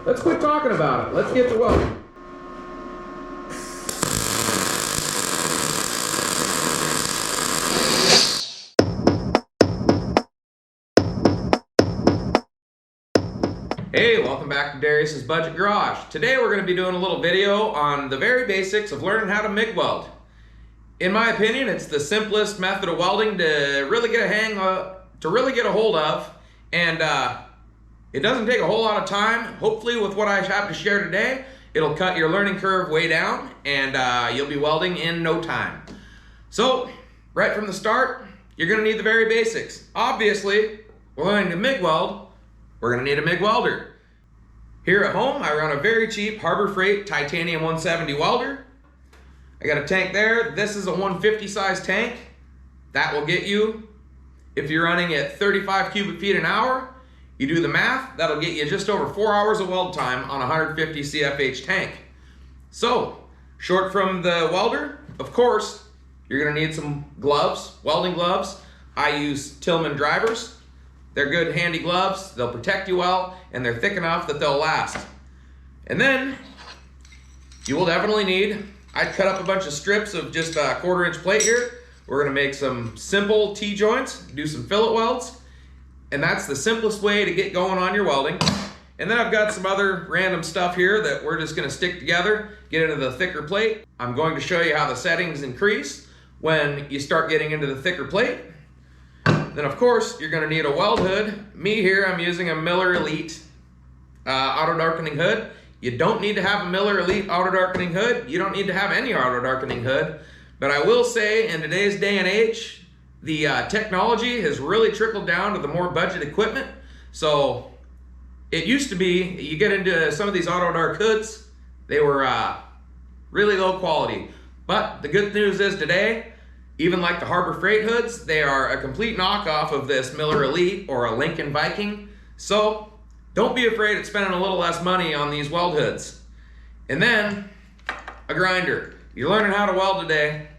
let's quit talking about it. Let's get to welding. Hey, welcome back to Darius's Budget Garage. Today we're going to be doing a little video on the very basics of learning how to MIG weld. In my opinion, it's the simplest method of welding to really get a hold of, and it doesn't take a whole lot of time. Hopefully with what I have to share today, it'll cut your learning curve way down, and you'll be welding in no time. So, right from the start, you're going to need the very basics. Obviously, we're learning to MIG weld. We're going to need a MIG welder. Here at home, I run a very cheap Harbor Freight titanium 170 welder. I got a tank there. This is a 150 size tank. That will get you, if you're running at 35 cubic feet an hour, you do the math, that'll get you just over 4 hours of weld time on a 150 CFH tank. So, short from the welder, of course, you're going to need some gloves, welding gloves. I use Tillman drivers. They're good, handy gloves. They'll protect you well, and they're thick enough that they'll last. And then, you will definitely need, I'd cut up a bunch of strips of just a 1/4 inch plate here. We're gonna make some simple T-joints, do some fillet welds, and that's the simplest way to get going on your welding. And then I've got some other random stuff here that we're just gonna stick together, get into the thicker plate. I'm going to show you how the settings increase when you start getting into the thicker plate. Then of course, you're gonna need a weld hood. Me here, I'm using a Miller Elite auto darkening hood. You don't need to have a Miller Elite auto darkening hood. You don't need to have any auto darkening hood. But I will say, in today's day and age, the technology has really trickled down to the more budget equipment. So it used to be, you get into some of these auto dark hoods, they were really low quality. But the good news is today, even like the Harbor Freight hoods, they are a complete knockoff of this Miller Elite or a Lincoln Viking. So don't be afraid of spending a little less money on these weld hoods. And then a grinder. You're learning how to weld today,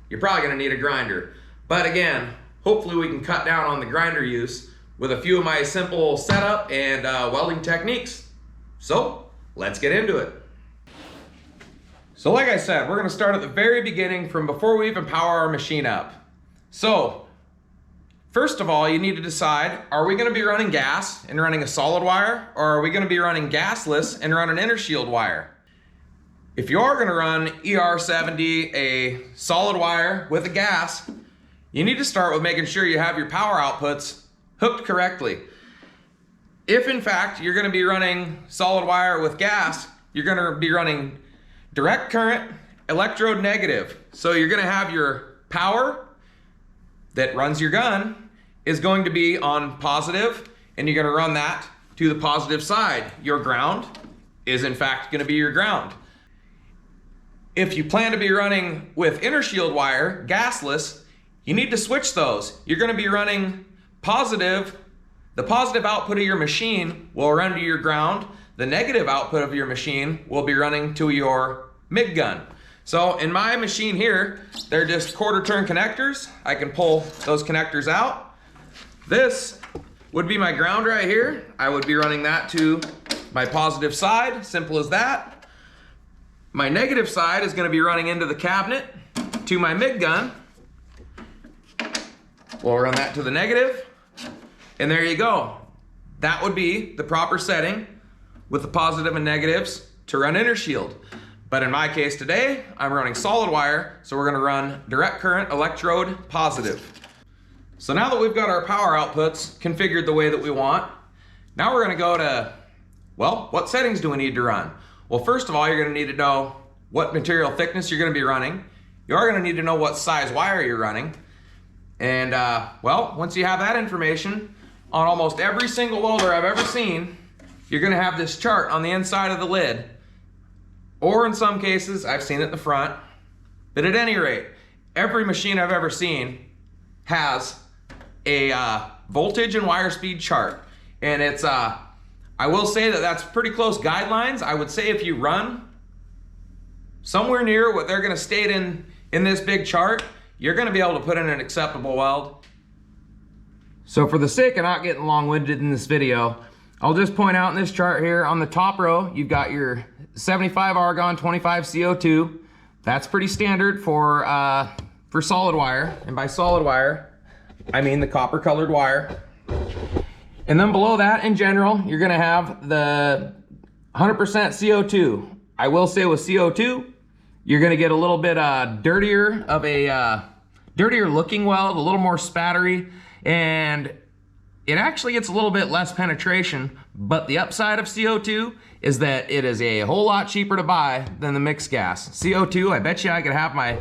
you're probably gonna need a grinder. But again, hopefully we can cut down on the grinder use with a few of my simple setup and welding techniques. So let's get into it. So like I said, we're gonna start at the very beginning from before we even power our machine up. So, first of all, you need to decide, are we gonna be running gas and running a solid wire, or are we gonna be running gasless and run an inner shield wire? If you are gonna run ER70, a solid wire with a gas, you need to start with making sure you have your power outputs hooked correctly. If in fact you're gonna be running solid wire with gas, you're gonna be running direct current, electrode negative. So you're gonna have your power that runs your gun is going to be on positive, and you're gonna run that to the positive side. Your ground is in fact gonna be your ground. If you plan to be running with inner shield wire, gasless, you need to switch those. You're gonna be running positive. The positive output of your machine will run to your ground. The negative output of your machine will be running to your MIG gun. So in my machine here, they're just 1/4 turn connectors. I can pull those connectors out. This would be my ground right here. I would be running that to my positive side, simple as that. My negative side is gonna be running into the cabinet to my MIG gun. We'll run that to the negative, and there you go. That would be the proper setting with the positive and negatives to run inner shield. But in my case today, I'm running solid wire, so we're gonna run direct current electrode positive. So now that we've got our power outputs configured the way that we want, now we're gonna go to, well, what settings do we need to run? Well, first of all, you're gonna need to know what material thickness you're gonna be running. You are gonna need to know what size wire you're running. And well, once you have that information, on almost every single welder I've ever seen, you're gonna have this chart on the inside of the lid. Or in some cases, I've seen it in the front. But at any rate, every machine I've ever seen has a voltage and wire speed chart. And it's, I will say that that's pretty close guidelines. I would say if you run somewhere near what they're gonna state in this big chart, you're gonna be able to put in an acceptable weld. So for the sake of not getting long-winded in this video, I'll just point out in this chart here, on the top row, you've got your 75 argon, 25 CO2. That's pretty standard for solid wire. And by solid wire, I mean the copper colored wire. And then below that, in general, you're gonna have the 100% CO2. I will say with CO2, you're gonna get a little bit dirtier looking weld, a little more spattery, and it actually gets a little bit less penetration, but the upside of CO2 is that it is a whole lot cheaper to buy than the mixed gas. CO2, I bet you I could have my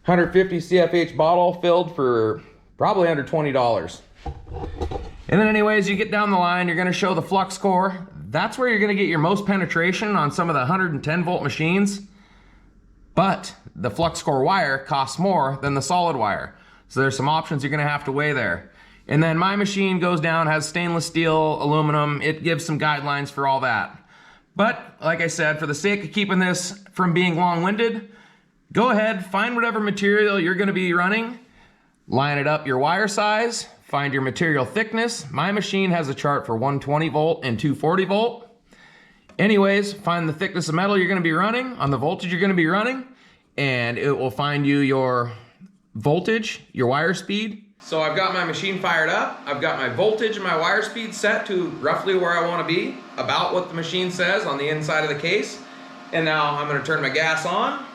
150 CFH bottle filled for probably under $20. And then anyways, you get down the line, you're gonna show the flux core. That's where you're gonna get your most penetration on some of the 110 volt machines. But the flux core wire costs more than the solid wire. So there's some options you're gonna have to weigh there. And then my machine goes down, has stainless steel, aluminum. It gives some guidelines for all that. But like I said, for the sake of keeping this from being long-winded, go ahead, find whatever material you're gonna be running, line it up your wire size, find your material thickness. My machine has a chart for 120 volt and 240 volt. Anyways, find the thickness of metal you're gonna be running on the voltage you're gonna be running, and it will find you your voltage, your wire speed. So I've got my machine fired up. I've got my voltage and my wire speed set to roughly where I wanna be, about what the machine says on the inside of the case. And now I'm gonna turn my gas on.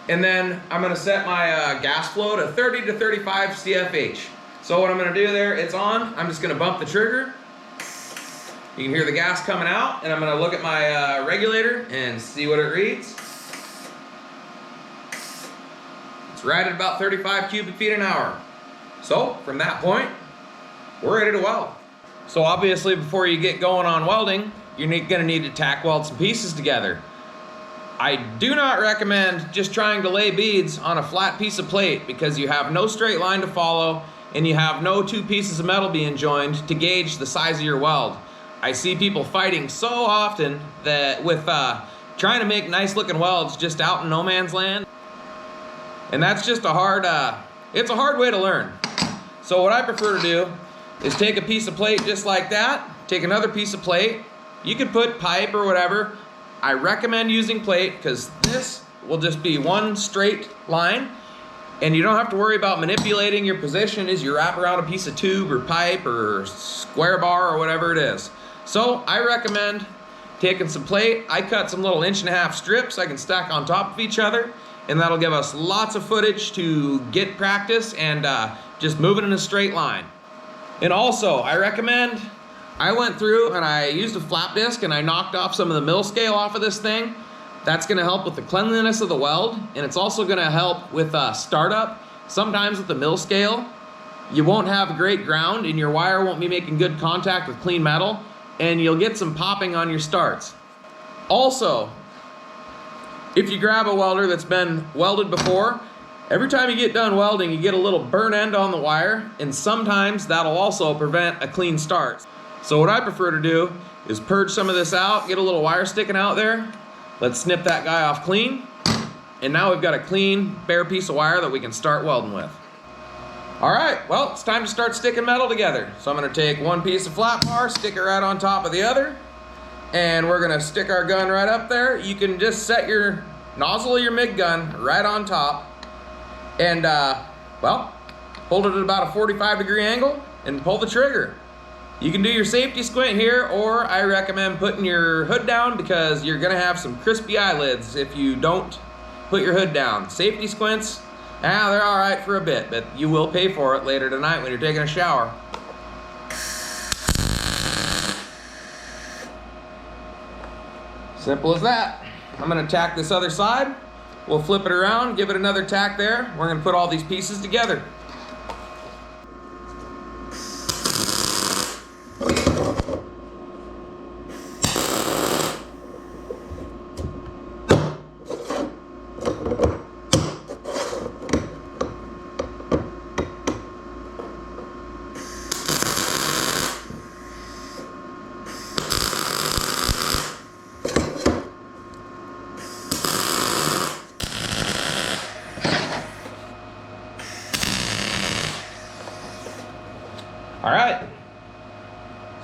And then I'm gonna set my gas flow to 30 to 35 CFH. So what I'm gonna do there, it's on. I'm just gonna bump the trigger. You can hear the gas coming out, and I'm gonna look at my regulator and see what it reads. It's right at about 35 cubic feet an hour. So from that point, we're ready to weld. So obviously before you get going on welding, you're gonna need to tack weld some pieces together. I do not recommend just trying to lay beads on a flat piece of plate because you have no straight line to follow and you have no two pieces of metal being joined to gauge the size of your weld. I see people fighting so often that with trying to make nice looking welds just out in no man's land. And that's just it's a hard way to learn. So what I prefer to do is take a piece of plate just like that, take another piece of plate. You could put pipe or whatever. I recommend using plate because this will just be one straight line and you don't have to worry about manipulating your position as you wrap around a piece of tube or pipe or square bar or whatever it is. So I recommend taking some plate. I cut some little 1.5 inch strips I can stack on top of each other, and that'll give us lots of footage to get practice and just moving in a straight line. And also I recommend, I went through and I used a flap disc and I knocked off some of the mill scale off of this thing. That's gonna help with the cleanliness of the weld, and it's also gonna help with startup. Sometimes with the mill scale, you won't have great ground and your wire won't be making good contact with clean metal, and you'll get some popping on your starts. Also, if you grab a welder that's been welded before, every time you get done welding, you get a little burn end on the wire, and sometimes that'll also prevent a clean start. So what I prefer to do is purge some of this out, get a little wire sticking out there. Let's snip that guy off clean. And now we've got a clean, bare piece of wire that we can start welding with. All right, well, it's time to start sticking metal together. So I'm gonna take one piece of flat bar, stick it right on top of the other, and we're gonna stick our gun right up there. You can just set your nozzle of your MIG gun right on top, and well, hold it at about a 45-degree angle and pull the trigger. You can do your safety squint here, or I recommend putting your hood down because you're gonna have some crispy eyelids if you don't put your hood down. Safety squints, they're all right for a bit, but you will pay for it later tonight when you're taking a shower. Simple as that. I'm gonna tack this other side. We'll flip it around, give it another tack there. We're gonna put all these pieces together.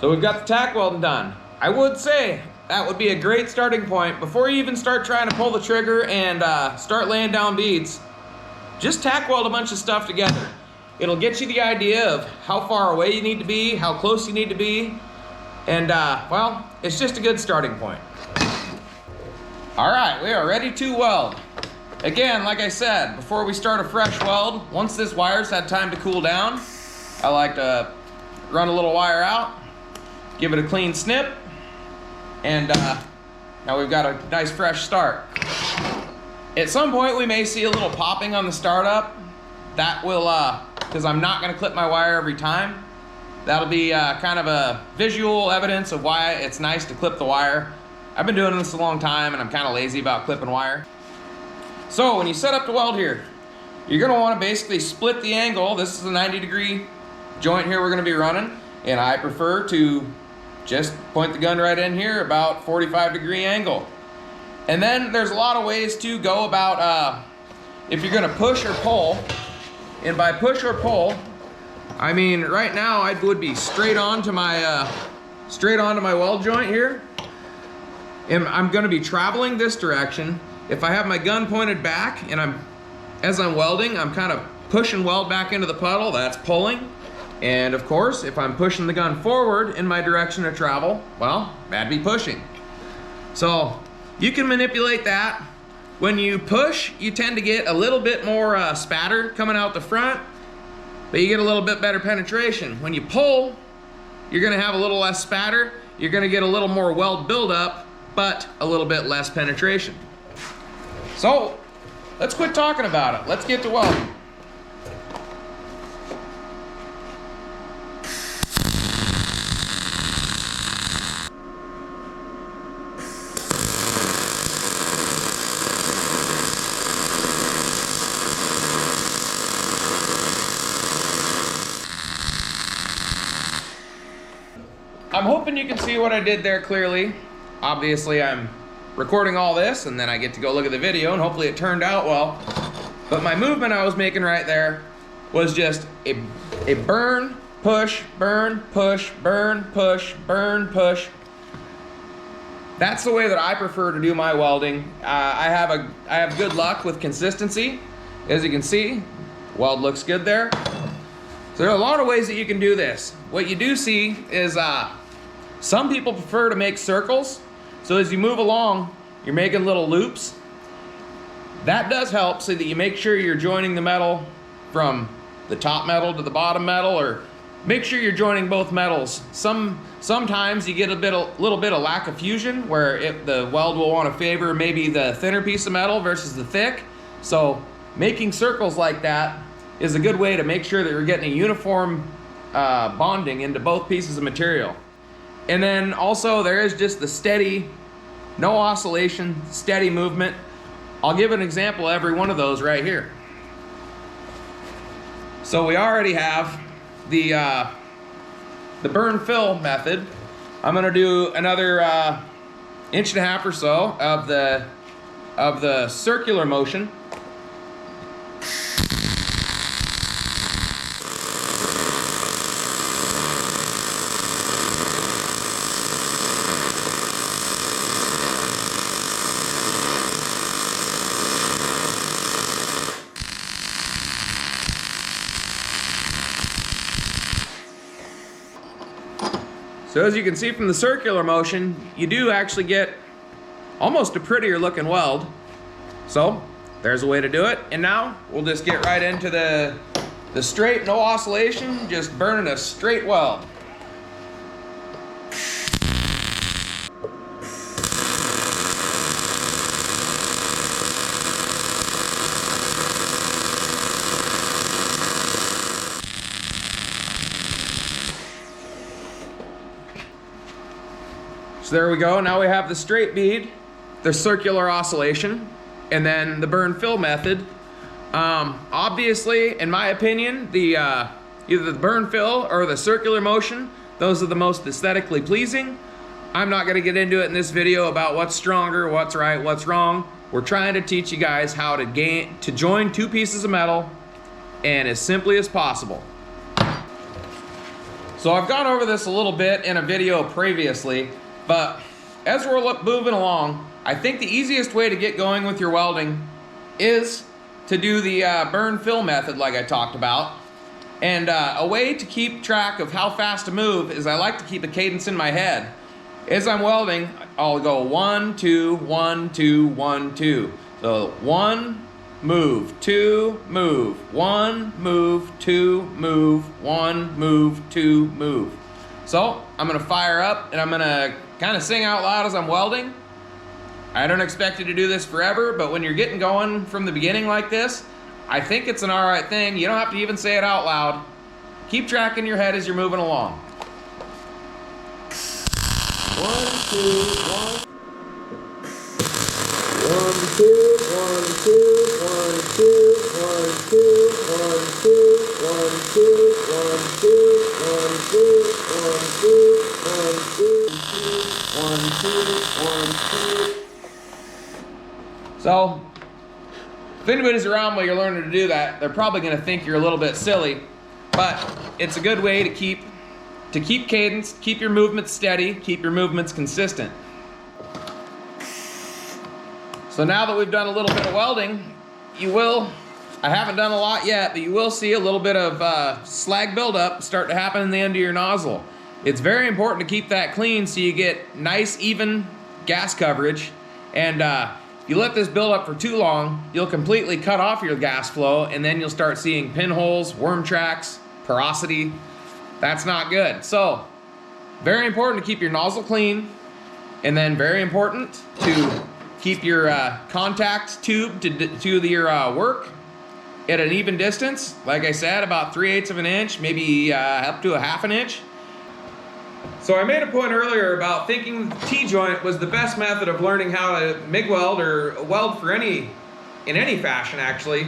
So we've got the tack welding done. I would say that would be a great starting point. Before you even start trying to pull the trigger and start laying down beads, just tack weld a bunch of stuff together. It'll get you the idea of how far away you need to be, how close you need to be, and well, it's just a good starting point. All right, we are ready to weld. Again, like I said, before we start a fresh weld, once this wire's had time to cool down, I like to run a little wire out, give it a clean snip, and now we've got a nice fresh start. At some point we may see a little popping on the startup. That will, because I'm not going to clip my wire every time. That'll be kind of a visual evidence of why it's nice to clip the wire. I've been doing this a long time and I'm kind of lazy about clipping wire. So when you set up to weld here, you're going to want to basically split the angle. This is a 90-degree joint here we're going to be running, and I prefer to just point the gun right in here, about 45-degree angle. And then there's a lot of ways to go about if you're going to push or pull. And by push or pull, I mean right now I would be straight onto my weld joint here, and I'm going to be traveling this direction. If I have my gun pointed back and as I'm welding, I'm kind of pushing weld back into the puddle, that's pulling. And of course, if I'm pushing the gun forward in my direction of travel, well, that'd be pushing. So you can manipulate that. When you push, you tend to get a little bit more spatter coming out the front, but you get a little bit better penetration. When you pull, you're gonna have a little less spatter, you're gonna get a little more weld buildup, but a little bit less penetration. So let's quit talking about it. Let's get to welding. I'm hoping you can see what I did there clearly. Obviously, I'm recording all this and then I get to go look at the video and hopefully it turned out well. But my movement I was making right there was just a burn, push, burn, push, burn, push, burn, push. That's the way that I prefer to do my welding. I have good luck with consistency. As you can see, weld looks good there. So there are a lot of ways that you can do this. What you do see is some people prefer to make circles. So as you move along, you're making little loops. That does help so that you make sure you're joining the metal from the top metal to the bottom metal, or make sure you're joining both metals. Sometimes you get a little bit of lack of fusion where the weld will want to favor maybe the thinner piece of metal versus the thick. So making circles like that is a good way to make sure that you're getting a uniform bonding into both pieces of material. And then also there is just the steady, no oscillation, steady movement. I'll give an example of every one of those right here. So we already have the burn fill method. I'm gonna do another 1.5 inches or so of the circular motion. So as you can see from the circular motion, you do actually get almost a prettier looking weld. So there's a way to do it. And now we'll just get right into the straight, no oscillation, just burning a straight weld. So there we go. Now we have the straight bead, the circular oscillation, and then the burn fill method. Obviously, in my opinion, either the burn fill or the circular motion, those are the most aesthetically pleasing. I'm not going to get into it in this video about what's stronger, what's right, what's wrong. We're trying to teach you guys how to join two pieces of metal, and as simply as possible. So I've gone over this a little bit in a video previously, but as we're moving along, I think the easiest way to get going with your welding is to do the burn fill method like I talked about. And a way to keep track of how fast to move is I like to keep a cadence in my head. As I'm welding, I'll go 1, 2, 1, 2, 1, 2. So 1, move, 2, move, 1, move, 2, move, 1, move, 2, move. So I'm gonna fire up and I'm gonna kind of sing out loud as I'm welding. I don't expect you to do this forever, but when you're getting going from the beginning like this, I think it's an alright thing. You don't have to even say it out loud. Keep track in your head as you're moving along. 1, 2, 1. 1, 2, 1, 2, 1, 2, 1, 2, 1, 2, 1, 2, 1, 2, 1, 2, 1, 2, 1, 2, 1, 2. So, if anybody's around while you're learning to do that, they're probably going to think you're a little bit silly, but it's a good way to keep cadence, keep your movements steady, keep your movements consistent. So now that we've done a little bit of welding, I haven't done a lot yet, but you will see a little bit of slag buildup start to happen in the end of your nozzle. It's very important to keep that clean so you get nice, even gas coverage. And if you let this build up for too long, you'll completely cut off your gas flow, and then you'll start seeing pinholes, worm tracks, porosity. That's not good. So, very important to keep your nozzle clean, and then very important to keep your contact tube to your work at an even distance. Like I said, about 3/8 of an inch, maybe up to a 1/2 inch. So I made a point earlier about thinking the T-joint was the best method of learning how to MIG weld or weld in any fashion actually.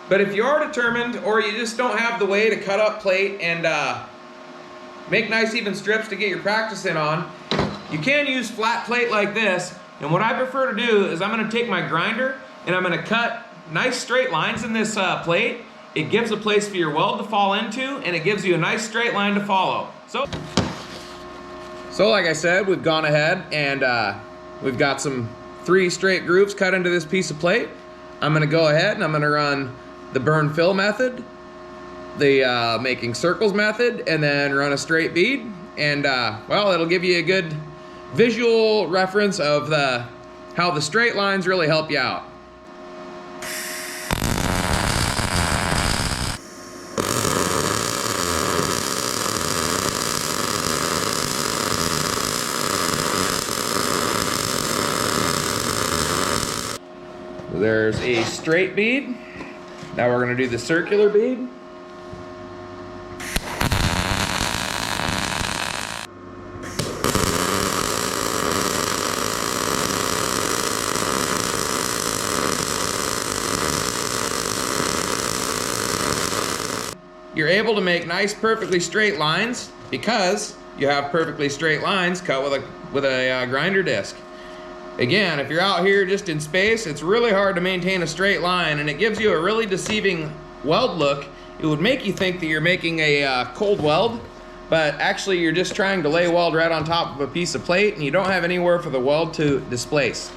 But if you are determined, or you just don't have the way to cut up plate and make nice even strips to get your practice in on, you can use flat plate like this. And what I prefer to do is I'm going to take my grinder and I'm going to cut nice straight lines in this plate. It gives a place for your weld to fall into, and it gives you a nice straight line to follow. So like I said, we've gone ahead and we've got some 3 straight grooves cut into this piece of plate. I'm going to go ahead and I'm going to run the burn fill method, the making circles method, and then run a straight bead. And well, it'll give you a good visual reference of how the straight lines really help you out. There's a straight bead. Now we're going to do the circular bead. You're able to make nice, perfectly straight lines because you have perfectly straight lines cut with a grinder disc. Again, if you're out here just in space, it's really hard to maintain a straight line, and it gives you a really deceiving weld look. It would make you think that you're making a cold weld, but actually you're just trying to lay weld right on top of a piece of plate, and you don't have anywhere for the weld to displace.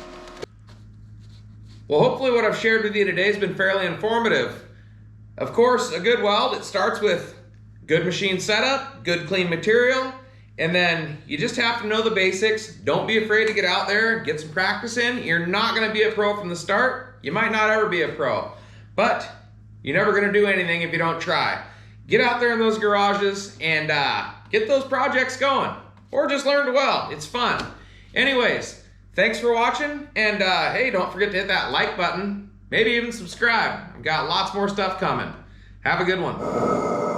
Well, hopefully what I've shared with you today has been fairly informative. Of course, a good weld, it starts with good machine setup, good clean material, and then you just have to know the basics. Don't be afraid to get out there, get some practice in. You're not going to be a pro from the start. You might not ever be a pro, but you're never going to do anything if you don't try. Get out there in those garages and get those projects going, or just learn to weld. It's fun. Anyways, thanks for watching, and hey, don't forget to hit that like button, maybe even subscribe. I've got lots more stuff coming. Have a good one.